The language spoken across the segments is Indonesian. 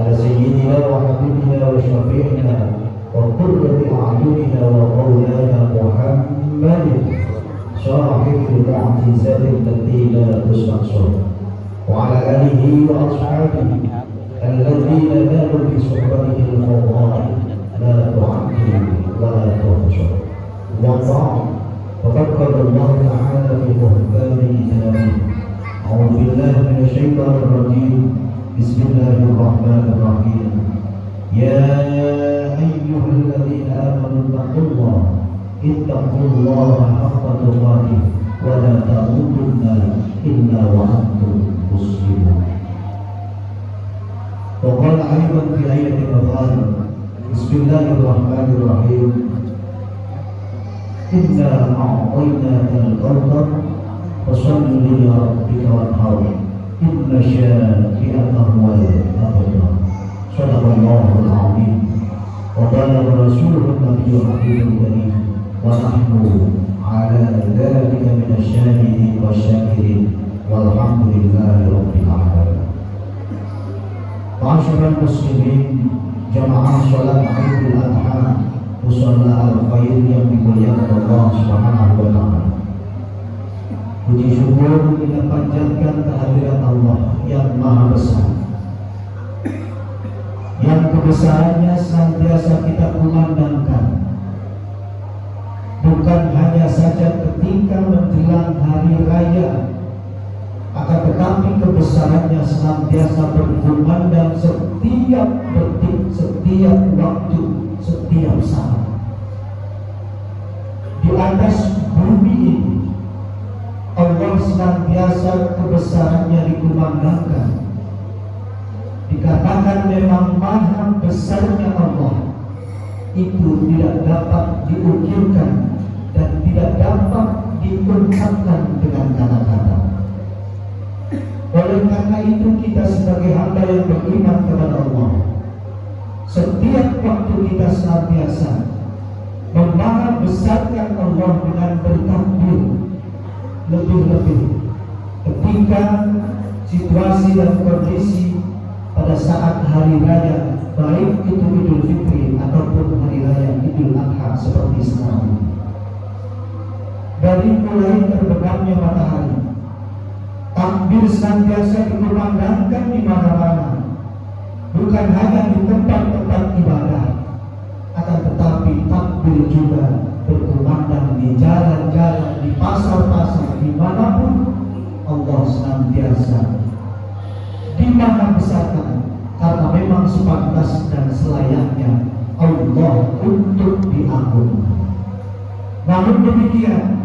على سيدنا وحبيبنا وشفيعنا وقرة سيدنا ومولانا محمد صاحب المعجزة التي لا تستقصى وعلى آله وأصحابه الذين نالوا بصحبته الفضائل لا تعد ولا تحصى. وبعد فقد قال الله تعالى في محكم كتابه أعوذ بالله من الشيطان الرجيم بسم الله الرحمن الرحيم يا أيها الذين آمنوا اتقوا الله حق تقاته ولا تموتن إلا وأنتم مسلمون. وقال أيضا في آية أخرى بسم الله الرحمن الرحيم إنا أعطيناك الكوثر فصل لربك وانحر إن شانئك هو الأبتر. صدق الله العظيم وبلغ رسوله النبي الحبيب الكريم ونحن على ذلك من الشاهدين والشاكرين والحمد لله رب العالمين. Ma'asyiral muslimin, jamaah salat Idul Adha Musalla al-Khair yang dimuliakan Allah Subhanahu wa taala. Puji syukur kita panjatkan kehadirat Allah yang Maha Besar, yang kebesarannya senantiasa kita kumandangkan, bukan hanya saja ketika menjelang hari raya, akan tetapi kebesarannya senantiasa berkumandang setiap detik, setiap waktu, setiap saat. Di atas bumi ini Allah senantiasa kebesarannya dikumandangkan. Dikatakan memang maha besarnya Allah itu tidak dapat diukirkan dan tidak dapat diungkapkan dengan kata-kata. Oleh karena itu kita sebagai hamba yang beriman kepada Allah, setiap waktu kita senantiasa memaha besarkan Allah dengan bertakbir, lebih-lebih ketika situasi dan kondisi pada saat hari raya, baik itu Idul Fitri ataupun hari raya Idul Adha seperti sekarang. Dari mulai terbenamnya matahari, takbir senantiasa dikumandangkan di mana-mana, bukan hanya di tempat-tempat ibadah, akan tetapi takbir juga berkumandang di jalan-jalan, di pasar-pasar, dimanapun Allah senantiasa dimaha besarkan, karena memang sepantas dan selayaknya Allah untuk diagungkan. Namun demikian,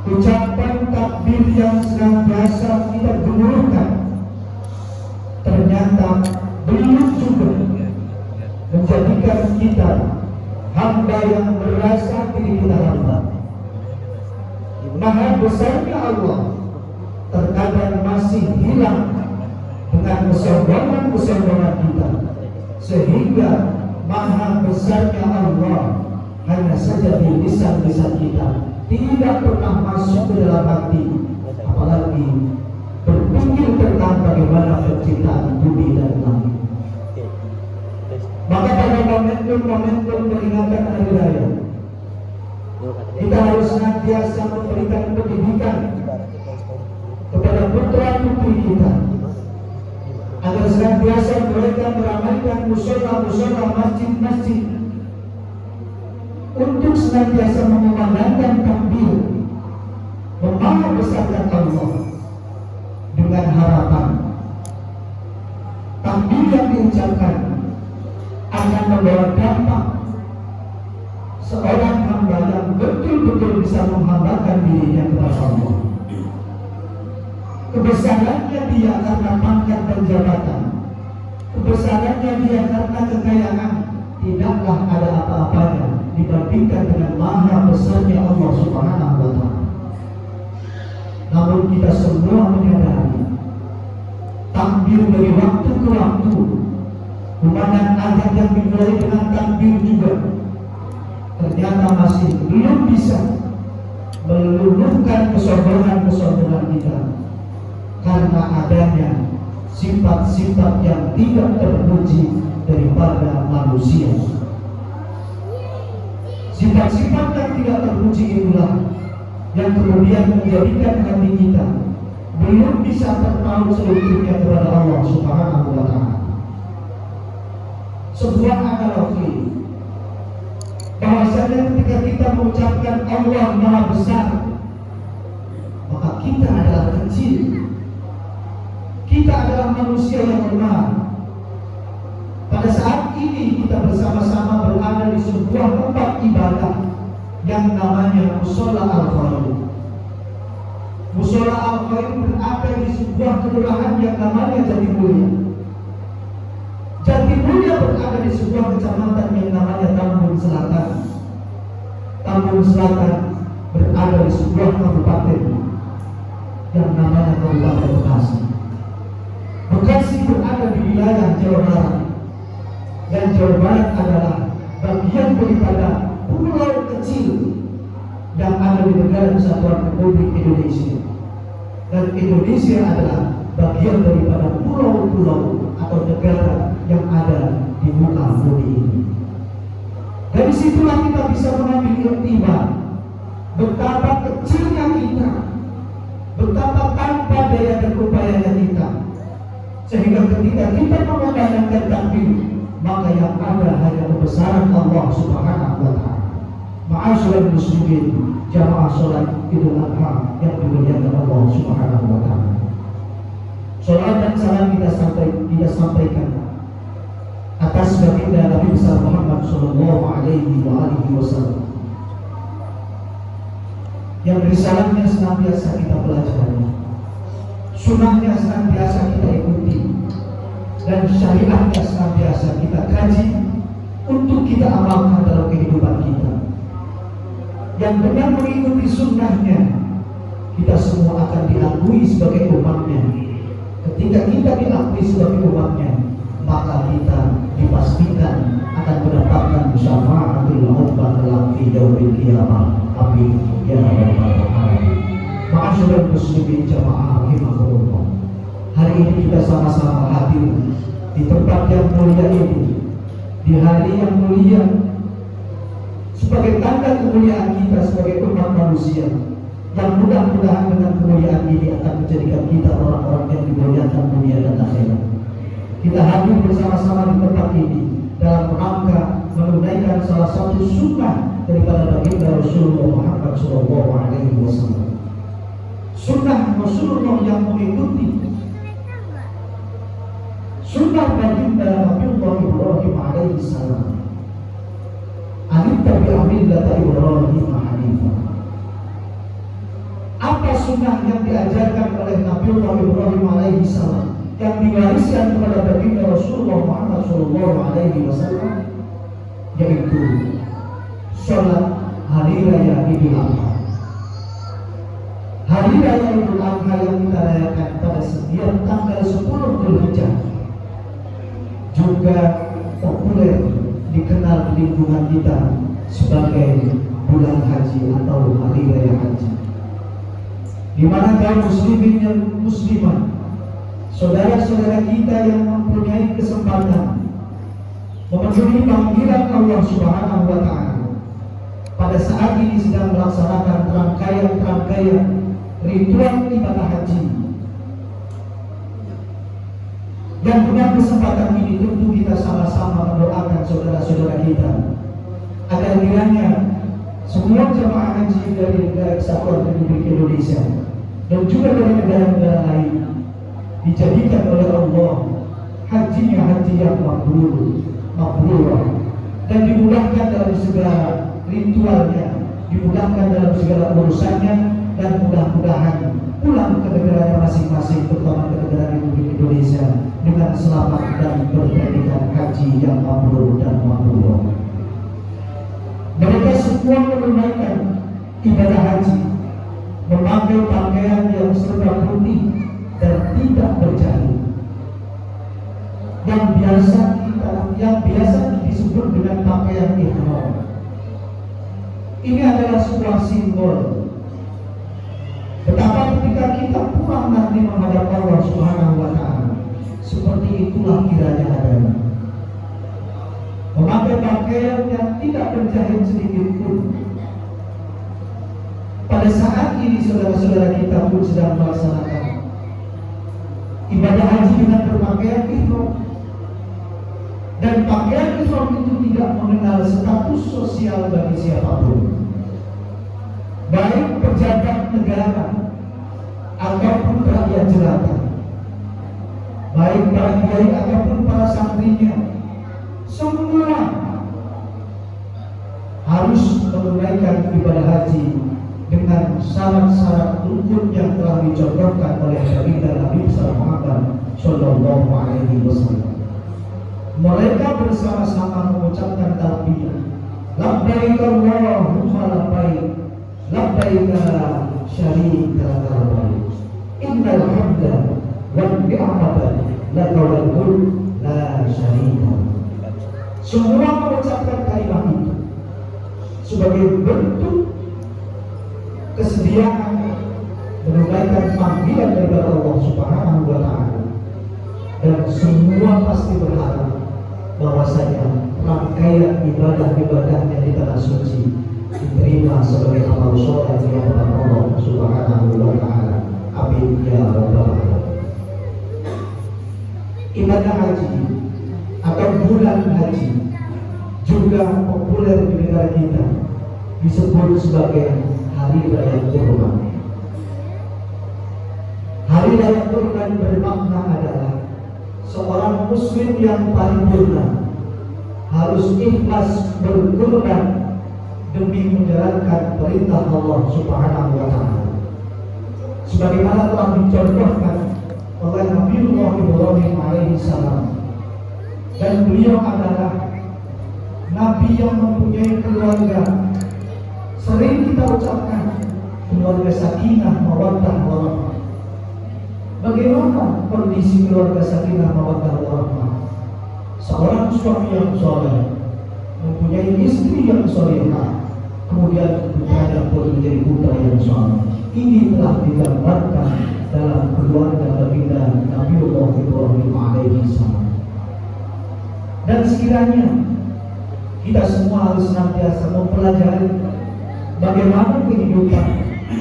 ucapan takbir yang senantiasa kita gemuruhkan ternyata belum juga menjadikan kita hamba yang merasa diri kita hamba. Maha besarnya Allah terkadang masih hilang dengan kesombongan kita, sehingga maha besarnya Allah hanya saja di lisan-lisan kita, tidak pernah masuk ke dalam hati, apalagi berpikir tentang bagaimana penciptaan bumi dan langit. Maka pada momentum peringatan hari raya, kita harus senantiasa memberikan pendidikan kepada putra-putri kita, agar senantiasa mereka meramaikan musola-musola, masjid-masjid, untuk senantiasa mengumandangkan takbir, memaha besarkan Allah, dengan harapan takbir yang diucapkan akan membawa dampak seorang hamba yang betul-betul bisa menghambakan dirinya kepada Allah. Kebesarannya dia karena pangkat dan jabatan, kebesarannya dia karena kekayaan, tidaklah ada apa-apanya dibandingkan dengan maha besarnya Allah Subhanahu wa taala. Namun kita semua menyadari takbir dari waktu ke waktu, kumandang azan yang dimulai dengan takbir juga ternyata masih belum bisa meluluhkan kesombongan kita, karena adanya sifat-sifat yang tidak terpuji daripada manusia. Sifat-sifat yang tidak terpuji itulah yang kemudian menjadikan hati kita belum bisa terpaut seutuhnya kepada Allah Subhanahu wa Ta'ala. Sebuah analogi bahwasanya ketika kita mengucapkan Allah Maha Besar, maka kita adalah kecil. Kita adalah manusia yang lemah. Pada saat ini kita bersama-sama berada di sebuah tempat ibadah yang namanya Musola Al-Khair. Musola Al-Khair berada di sebuah kelurahan yang namanya Jatimulia. Jatimulia berada di sebuah kecamatan yang namanya Tambun Selatan. Tambun Selatan berada di sebuah kabupaten yang namanya Kabupaten Bekasi. Bekasi berada di wilayah Jawa Barat, dan Jawa Barat adalah bagian daripada pulau kecil yang ada di negara Kesatuan Republik Indonesia, dan Indonesia adalah bagian daripada pulau-pulau atau negara yang ada di muka bumi ini. Dari situlah kita bisa mengambil iktibar betapa kecilnya kita, betapa tanpa daya dan upayanya kita, sehingga ketika kita mengandalkan takbir, maka yang ada hanya kebesaran Allah Subhanahu wa Ta'ala. Ma'asyiral muslimin, jamaah salat Idul Adha yang dimuliakan Allah Subhanahu wa Ta'ala. Salat dan salam kita sampaikan atas baginda Nabi besar Muhammad sallallahu alaihi wasallam, yang risalahnya senantiasa kita pelajari, sunnahnya senantiasa kita ikuti, dan syariatnya senantiasa kita kaji untuk kita amalkan dalam kehidupan kita. Yang dengan mengikuti sunnahnya, kita semua akan diakui sebagai umatnya. Ketika kita diakui sebagai umatnya, maka kita dipastikan akan mendapatkan syafaatul uzma dalam yaumil qiyamah. Amin ya rabbal alamin. Ma'asyiral muslimin jamaah rahimakumullah. Hari ini kita sama-sama hadir di tempat yang mulia ini, di hari yang mulia, sebagai tanda kemuliaan kita sebagai umat manusia, yang mudah-mudahan dengan kemuliaan ini akan menjadikan kita orang-orang yang dimuliakan dunia dan akhirat. Kita hadir bersama-sama di tempat ini dalam rangka menunaikan salah satu sunnah daripada baginda Rasulullah Muhammad sallallahu alaihi wasallam. Sunnah Rasulullah yang mengikuti sunnah baginda Nabiullah Ibrahim alaihi salam. Anittabi'a millata Ibrahim hanifan. Apa sunnah yang diajarkan oleh Nabiullah Ibrahim alaihi salam yang diwariskan kepada baginda Rasulullah Muhammad sallallahu alaihi wasallam, yaitu salat hari raya Idul Adha. Hari raya Idul Adha yang kita rayakan pada setiap tanggal 10 Dzulhijjah juga populer dikenal di lingkungan kita sebagai bulan haji atau hari raya haji, di mana kaum muslimin dan muslimat, saudara-saudara kita yang mempunyai kesempatan memenuhi panggilan Allah Subhanahu wa Ta'ala, pada saat ini sedang melaksanakan rangkaian ritual ibadah haji. Dan dengan kesempatan ini tentu kita sama-sama mendoakan saudara-saudara kita agar kiranya semua jemaah haji dari negara Kesatuan Republik Indonesia dan juga dari negara-negara lain dijadikan oleh Allah hajinya haji yang mabrur, dan dimudahkan dalam segala ritualnya, dimudahkan dalam segala urusannya, dan mudah-mudahan pulang ke negaranya masing-masing, terutama ke negara Republik Indonesia, dengan selamat dan berpredikat haji yang mabrur dan mabrur. Mereka semua menunaikan ibadah haji memakai pakaian yang serba putih dan tidak berjahit, yang biasa disebut dengan pakaian ihram. Ini adalah sebuah simbol betapa ketika kita pulang nanti menghadap Allah Subhanahu wa Ta'ala, seperti itulah kiranya adanya. Memakai pakaian yang tidak berjahit terjahit sedikit pun. Pada saat ini saudara-saudara kita pun sedang melaksanakan ibadah haji dengan berpakaian ihram. Dan pakaian ihram itu tidak mengenal status sosial bagi siapapun, baik pejabat negara ataupun rakyat jelata, baik para kiai ataupun para santrinya, semua harus menunaikan ibadah haji dengan syarat-syarat rukun yang telah dicontohkan oleh Baginda Nabi Muhammad Sallallahu Alaihi Wasallam. Mereka bersama-sama mengucapkan talbiyah, labbaik Allahumma labbaik, labbaik la syarika laka labbaik, innal hamda wan ni'mata laka wal mulk la syarika. Semua mengucapkan kalimat itu sebagai bentuk kesediaan menunaikan panggilan dari Allah Subhanahu wa Ta'ala, dan semua pasti berharap bahwasanya rangkaian ibadah-ibadahnya di tanah suci diterima sebagai amal soleh di hadapan Allah Subhanahu wa Ta'ala. Amin ya rabbal alamin. Ibadah haji atau bulan haji juga populer di negara kita, disebut sebagai Hari Raya Kurban. Hari Raya Kurban bermakna adalah seorang muslim yang paripurna harus ikhlas berkorban demi menjalankan perintah Allah Subhanahu wa Ta'ala, sebagaimana telah dicontohkan oleh Nabiullah Ibrahim alaihi salam. Dan beliau adalah nabi yang mempunyai keluarga. Sering kita ucapkan keluarga sakinah mawaddah warahmah. Bagaimana kondisi keluarga sakinah mawaddah warahmah? Seorang suami yang soleh mempunyai istri yang solehah, kemudian putranya pun menjadi putra yang soleh. Ini telah digambarkan dalam keluarga baginda Nabiullah Ibrahim alaihi salam. Dan sekiranya kita semua harus senantiasa mempelajari bagaimana kehidupan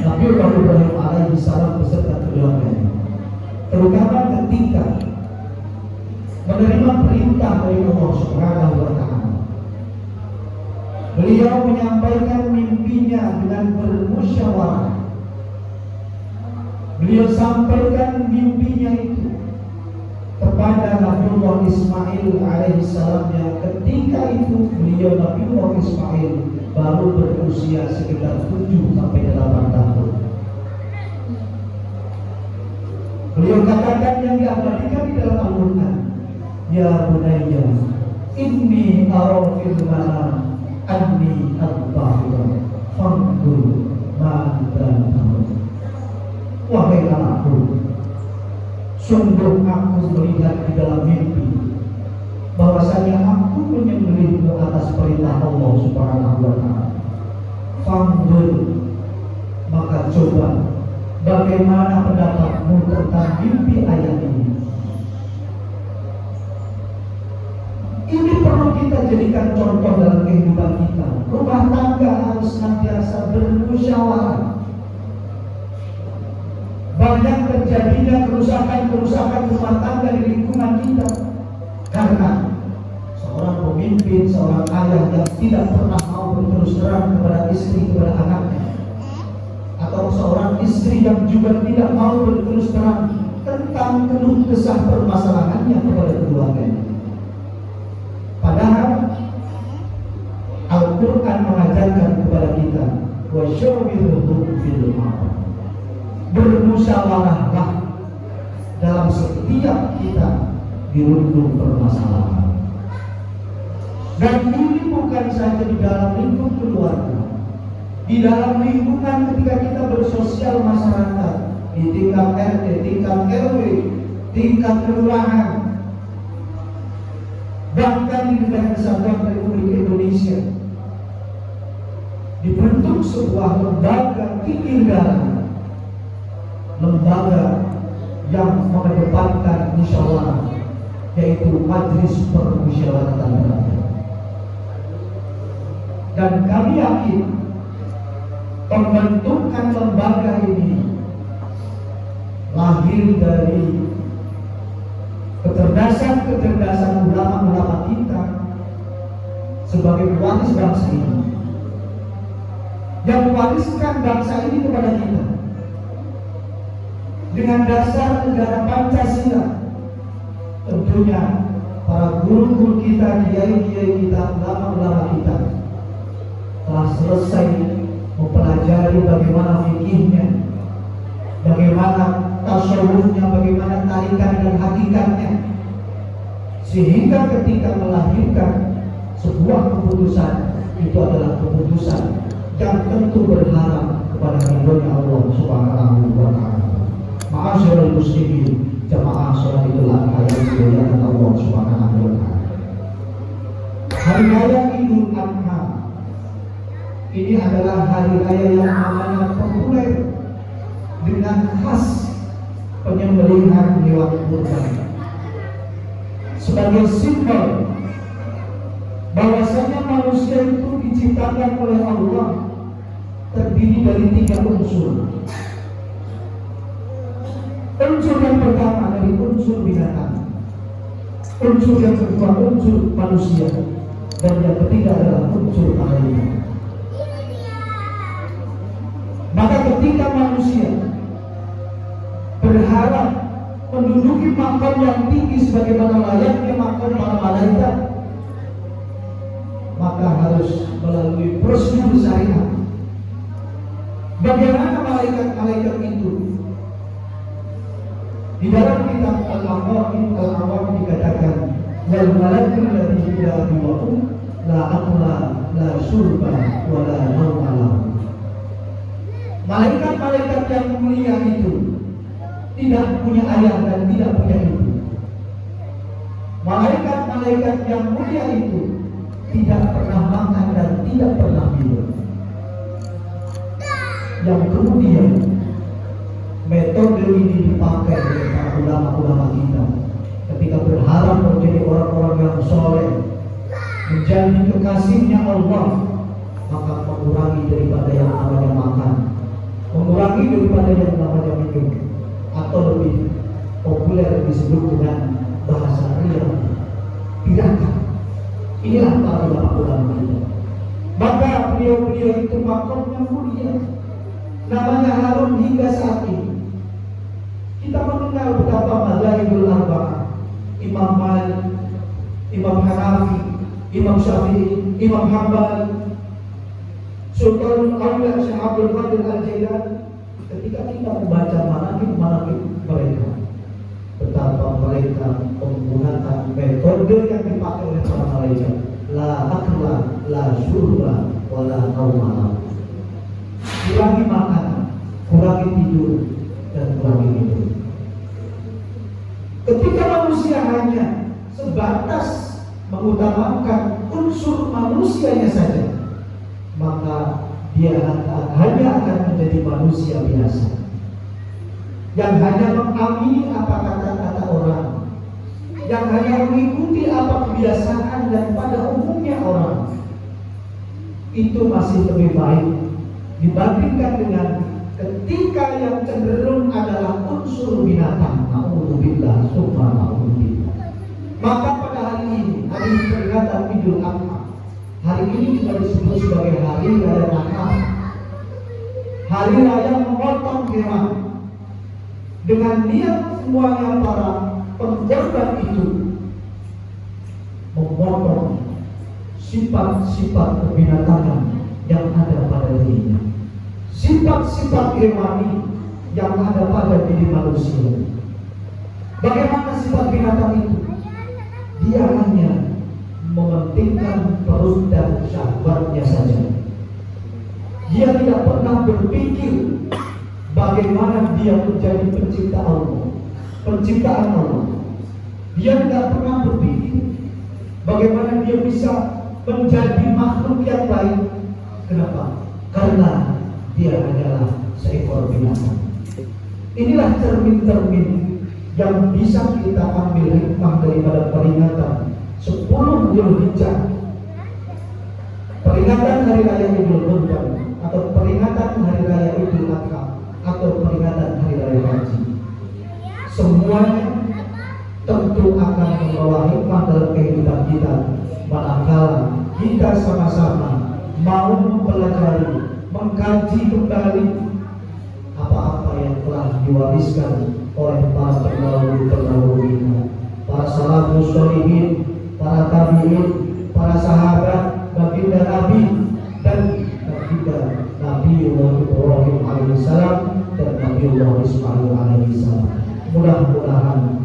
Nabiullah Ibrahim alaihi salam beserta keluarganya, terutama ketika menerima perintah dari Allah Subhanahu wa Ta'ala. Beliau menyampaikan mimpinya dengan bermusyawarah. Beliau sampaikan mimpinya itu kepada Nabiullah Ismail alaihissalam, yang ketika itu beliau Nabiullah Ismail baru berusia sekitar 7 sampai 8 tahun. Beliau katakan yang diabadikan di dalam Al-Quran, ya bunayya inni ara fil manam anni adbahika fanzur ma'adha ta'mal. Wahai anakku, sungguh aku melihat di dalam mimpi bahwasanya aku menyembelihmu atas perintah Allah Subhanahu wa Ta'ala. Fanzur, maka coba bagaimana pendapatmu tentang mimpi ayat ini. Ini perlu kita jadikan contoh dalam kehidupan kita. Rumah tangga harus senantiasa bermusyawarah. Banyak terjadinya kerusakan rumah tangga di lingkungan kita karena seorang pemimpin, seorang ayah yang tidak pernah mau berterus terang kepada istri, kepada anaknya, atau seorang istri yang juga tidak mau berterus terang tentang keluh kesah permasalahannya kepada keluarganya. Padahal Al-Quran mengajarkan kepada kita, wa syawirhum fil amr, bermusyawarahlah dalam setiap kita dirundung permasalahan. Dan ini bukan saja di dalam lingkup keluarga, di dalam lingkungan ketika kita bersosial masyarakat, di tingkat RT, tingkat RW, tingkat kelurahan, bahkan di negara kesatuan Republik Indonesia dibentuk sebuah lembaga tinggi negara, lembaga yang mengedepankan musyawarah, yaitu Majelis Permusyawaratan Rakyat. Dan kami yakin pembentukan lembaga ini lahir dari kecerdasan ulama-ulama kita sebagai pewaris bangsa ini, yang mewariskan bangsa ini kepada kita dengan dasar negara Pancasila. Tentunya para guru-guru kita, kiai-kiai kita, ulama-ulama kita telah selesai mempelajari bagaimana fikihnya, bagaimana tasawufnya, bagaimana tarikan dan hakikatnya, sehingga ketika melahirkan sebuah keputusan, itu adalah keputusan yang tentu berharap kepada ridhonya Allah Subhanahu wa ta'ala. Ma'asyiral muslimin, jamaah sholat Idul Adha yang dimuliakan Allah Subhanahu wa ta'ala. Hari raya Idul Adha ini adalah hari raya yang namanya populer dengan khas penyembelihan hewan kurban sebagai simbol bahwasanya manusia itu diciptakan oleh Allah terdiri dari 3 unsur. Unsur yang pertama dari unsur binatang, unsur yang kedua unsur manusia, dan yang ketiga adalah unsur malaikat. Maka ketika manusia berharap menduduki makom yang tinggi sebagaimana layaknya makom para malaikat, maka harus melalui prosedur syariat. Bagaimana malaikat-malaikat itu? Di dalam kitab Al-Awam dikatakan, wal malaikul ladzi la biwa'u la aqla la syurba wa la nawma. Malaikat-malaikat yang mulia itu tidak punya ayah dan tidak punya ibu. Malaikat-malaikat yang mulia itu tidak pernah makan dan tidak pernah minum. Yang kemudian metode ini dipakai oleh para ulama-ulama kita ketika berharap menjadi orang-orang yang soleh, menjadi kekasihnya Allah, maka mengurangi daripada yang namanya makan, mengurangi daripada yang namanya minum, atau lebih populer disebut dengan bahasa real, tirakat. Inilah para ulama-ulama kita. Maka beliau-beliau itu makomnya mulia, namanya harum hingga saat ini. Kita mengenal betapa mazhabul arba'ah, Imam Malik, Imam Hanafi, Imam Syafi'i, Imam Hambali, Sultanul Auliya Syekh Abdul Qadir Al-Jailani. Ketika kita membaca manaqib mereka, betapa mereka menggunakan metode yang dipakai oleh para malaikat, la akla, la syurba, wa la nauma. Kurangi makan, kurangi tidur, dan kurangi minum. Ketika manusia hanya sebatas mengutamakan unsur manusianya saja, maka dia hanya akan menjadi manusia biasa yang hanya mengamini apa kata-kata orang, yang hanya mengikuti apa kebiasaan dan pada umumnya orang. Itu masih lebih baik dibandingkan dengan ketika yang cenderung adalah unsur binatang. Na'udzubillah, summa na'udzubillah. Maka pada hari ini, hari peringatan Idul Adha, hari ini juga disebut sebagai hari raya Natal, hari raya memotong hewan, dengan niat semuanya para pengorban itu memotong sifat-sifat kebinatangan yang ada pada dirinya, sifat-sifat hewani yang ada pada diri manusia. Bagaimana sifat binatang itu? Dia hanya mementingkan perut dan syahwatnya saja. Dia tidak pernah berpikir bagaimana dia menjadi penciptaan Allah. Dia tidak pernah berpikir bagaimana dia bisa menjadi makhluk yang lain. Kenapa? Karena dia adalah seekor binatang. Inilah cermin-cermin yang bisa kita ambil hikmah daripada peringatan 10 Dzulhijjah. Peringatan peringatan hari raya Idul Kurban atau peringatan hari raya Idul Adha atau peringatan hari raya Haji, semuanya tentu akan membawa hikmah dalam kehidupan kita manakala kita sama-sama mau mempelajari, mengkaji kembali apa-apa yang telah diwariskan oleh para pendahulu kita, para salafus sholihin, para tabi'in, para sahabat, baginda Nabi dan baginda Nabiullah Ibrahim alaihissalam dan Nabiullah Ismail alaihissalam. Mudah-mudahan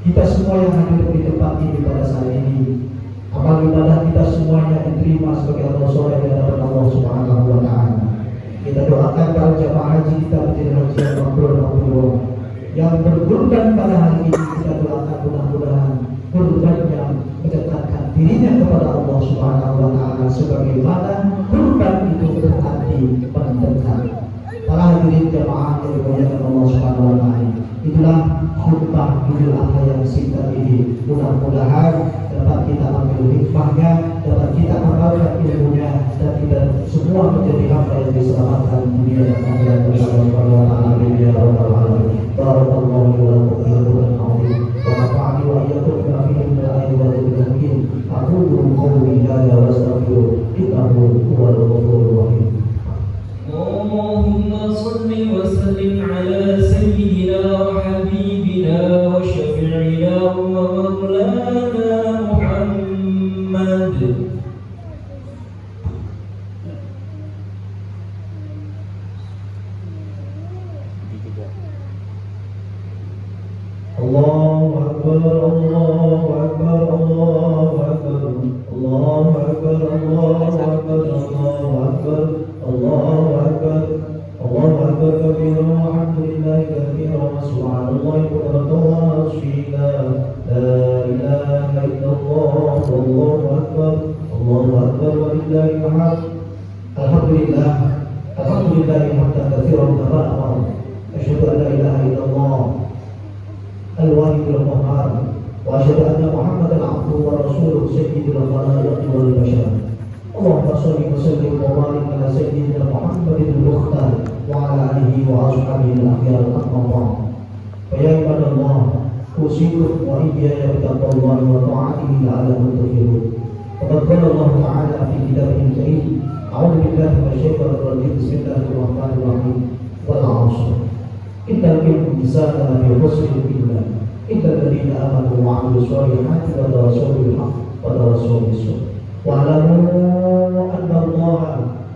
kita semua yang hadir di tempat ini pada saat ini, amal ibadah kita semuanya diterima sebagai amal soleh di hadapan Allah Subhanahu wa Ta'ala. Kita doakan para jamaah haji kita menjadi haji yang mabrur. Yang berkurban pada hari ini kita doakan mudah-mudahan kurbannya mendekatkan dirinya kepada Allah Subhanahu wa Ta'ala sebagaimana kurban itu berarti mendekat. Para hadirin jamaah yang dimuliakan Allah Subhanahu wa Ta'ala, itulah khutbah Idul Adha yang singkat ini. Mudah-mudahan dapat kita ambil hikmahnya, dapat kita amalkan ilmunya, dan kita semua menjadi hamba yang diselamatkan dunia dan akhirat bersama Allah Subhanahu ya rabbal alamin. Barakallahu wa lakum fil Qur'anil azim wa nafa'ani wa iyyakum bima fihi min al-ayati wal hakim. Aqulu qawli hadza wa astaghfiru innahu huwal ghafurur rahim. اللهم صل وسلم على سيدنا وحبيبنا وشفيعنا ومولانا محمد. الله أكبر الله أكبر الله أكبر الله أكبر الله أكبر الله أكبر الله أكبر الله أكبر كبيرا والحمد لله كثيرا وسبحان الله بكرة وأصيلا لا إله إلا الله والله أكبر الله أكبر ولله الحمد. الحمد لله حمدا كثيرا كما أمر. أشهد أن لا إله إلا الله الواحد القهار وأشهد أن محمدا عبده ورسوله سيد الخلائق والبشر. اللهم صل وسلم وبارك على سيدنا محمد المختار وعلى آله وأصحابه الأخيار أما بعد. فيا عباد الله أوصيكم وإياي بتقوى الله وطاعته لعلكم تفلحون. وقد قال الله تعالى في كتابه الكريم: أعوذ بالله من الشيطان الرجيم بسم الله الرحمن الرحيم والعصر إن الإنسان لفي خسر إلا الذين آمنوا وعملوا الصالحات وتواصوا بالحق وتواصوا بالصبر. واعلموا أن الله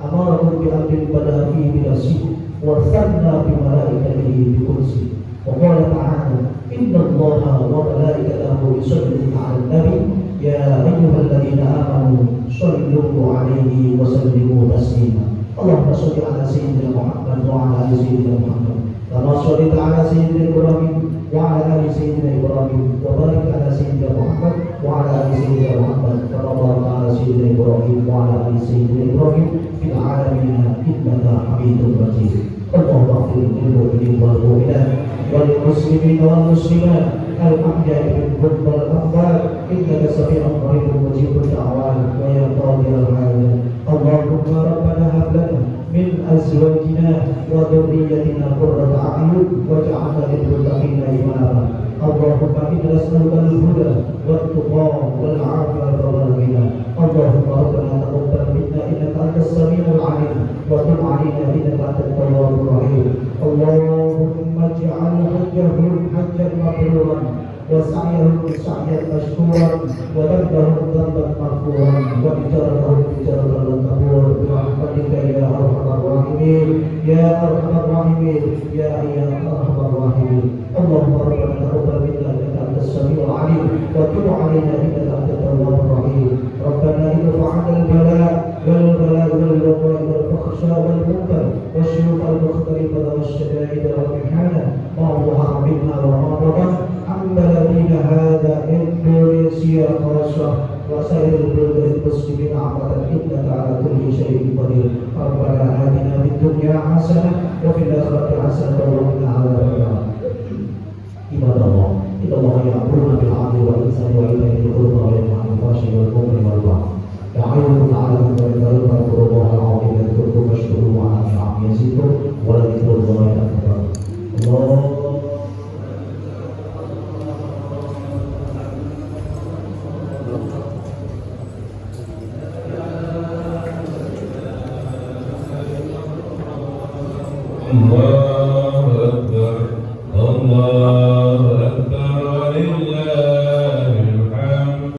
أمركم بأمر بدأ فيه بنفسه وثنى بملائكته بقدسه. وقال تعالى: إن الله وملائكته يصلون على النبي يا أيها الذين آمنوا صلوا عليه وسلموا تسليما. اللهم صل على سيدنا محمد وعلى آل سيدنا محمد كما صليت على سيدنا إبراهيم وعلى آل سيدنا إبراهيم وبارك على سيدنا محمد وعلى آل سيدنا محمد كما باركت على سيدنا إبراهيم وعلى آل سيدنا إبراهيم في العالمين إنك حميد مجيد. اللهم اغفر للمؤمنين والمؤمنات والمسلمين والمسلمات الأحياء منهم والأموات إنك سميع قريب مجيب الدعوات ويا قاضي الحاجات. اللهم ربنا هب لنا من أزواجنا وذريتنا قرة أعين واجعلنا للمتقين إماما. اللهم إنا نسألك الهدى والتقى والعافية والغنى. اللهم ربنا تقبل منا إنك أنت السميع العليم وتب علينا إنك أنت التواب الرحيم. اللهم اجعل حجهم حجا مبرورا وسعيهم سعيا مشكورا وذنبهم ذنبا مغفورا وإجارتهم إجارة مقبول برحمتك يا أرحم الراحمين يا أرحم الراحمين يا أرحم الراحمين. اللهم ربنا تقبل منا إنك أنت السميع العليم وتب علينا إنك أنت التواب الرحيم. ربنا ارفع عنا البلاء والبلاء والوباء والفحشاء والمنكر والشيوخ المختلفة والشدائد والمحنة ما ظهر منها وما بطن عن بلدنا هذا إندونيسيا خاصة وسائر البلدان المسلمين عامة إنك على كل شيء قدير. ربنا آتنا في الدنيا حسنة وفي الآخرة حسنة وقنا عذاب النار. عباد الله إن الله يأمرنا بالعدل والإحسان وإيتاء ذي القربى وينهى عن الفحشاء والمنكر والبغي يعظكم لعلكم تذكرون. warahmatullahi wabarakatuh.